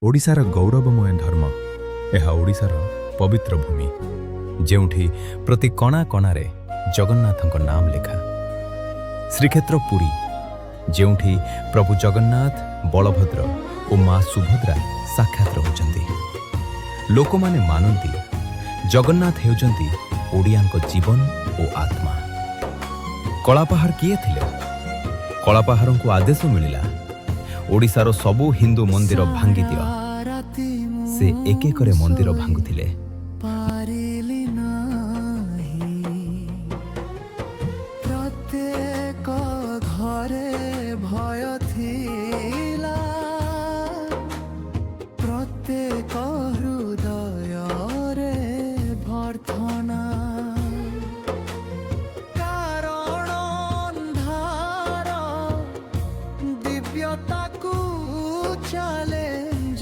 ओडिशार गौरवमय धर्म यह ओडिशार पवित्र भूमि जेउठी प्रति कणा कणारे जगन्नाथଙ୍କ नाम लेखा। श्रीक्षेत्र पुरी जेउठी प्रभु जगन्नाथ बलभद्र और माँ सुभद्रा साक्षात रहुचंती। लोक माने मानती जगन्नाथ हेउचंती ओडियाଙ୍କ जीवन और आत्मा। कलापाहाड़ किए थिले? कलापाहाड़ଙ୍କୁ आदेश मिलिला ओडिशार सबु हिंदू मंदिर भांगी दियो। से एक एक मंदिर भांगुथिले। प्रत्येक घरे भय थिला, प्रत्येक हृदय रे भर्थना। कारण अंधार दिव्यता को चैलेंज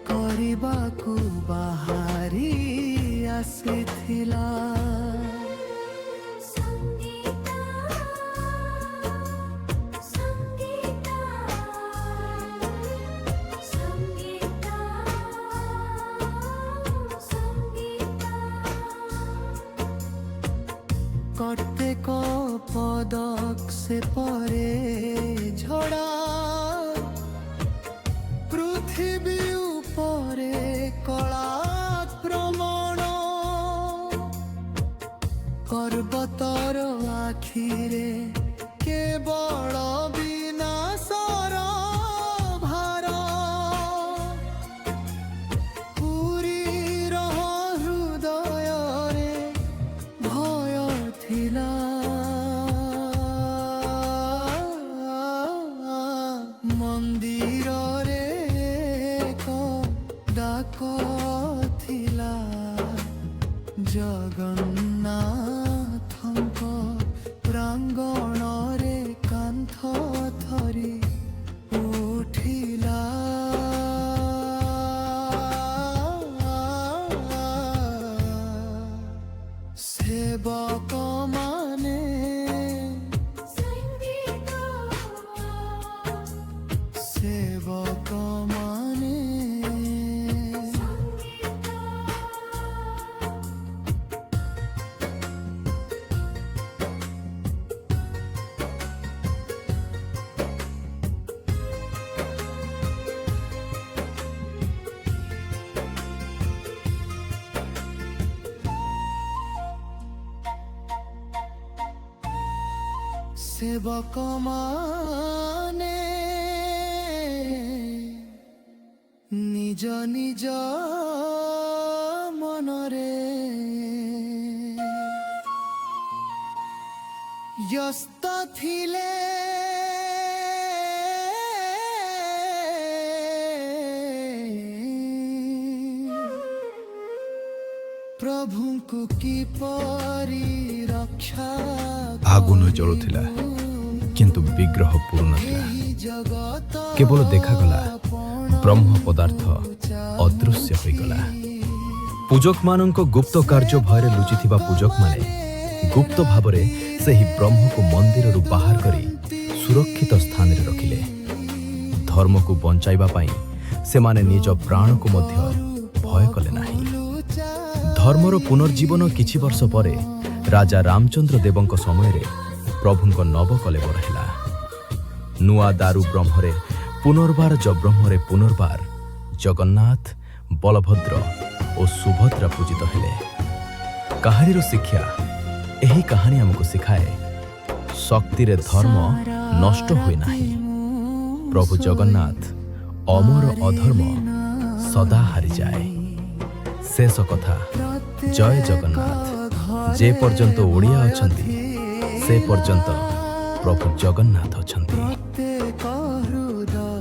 करबाकू बाहरी आसीथिला। प्रत्येक पदक से परे झड़ा पृथ्वी उपरे कला प्रमाण। पर्वतर आखिरे केवल विनाशर भार। पुरीर हृदय रे भय थिला। मंदिर रे एक डाक थिला जगन्नाथଙ୍କ प्रांगण रे कांथ थरी उठिला। सेवक माने सेवक माने सेवक माने निज निज मनरे व्यस्त थिले। प्रभु को किपरि रक्षा आगुन जलुथिला किंतु विग्रह पूर्ण थिला। केवल देखागला ब्रह्म पदार्थ अदृश्य हो गला। पूजक मानक गुप्त कार्य भयरे लुचिथिबा पूजक माने गुप्त भावरे सही ब्रह्म को मंदिर रु बाहर करी सुरक्षित स्थान रे रखिले। धर्म को बंचाइबा पाई से माने निज प्राण को मध्य भय कले नाही। धर्मर पुनर्जीवन किछि वर्ष परे राजा रामचंद्र देवंक समय रे प्रभुंक नव कलेबर हैला। नुआ दारु ब्रह्मरे पुनर्बार ब्रह्मरे पुनर्बार जगन्नाथ बलभद्र और सुभद्रा पूजित हेले। कहानीर शिक्षा यही कहानी हमको सिखाए शक्ति रे धर्म नष्ट हुए नाही। प्रभु जगन्नाथ अमर अधर्म सदा हारी जाए। शेष कथा जय जगन्नाथ। जे पर्यंत ओडिया अछंती से पर्यंत प्रभु जगन्नाथ अछंती। प्रत्येक हृदय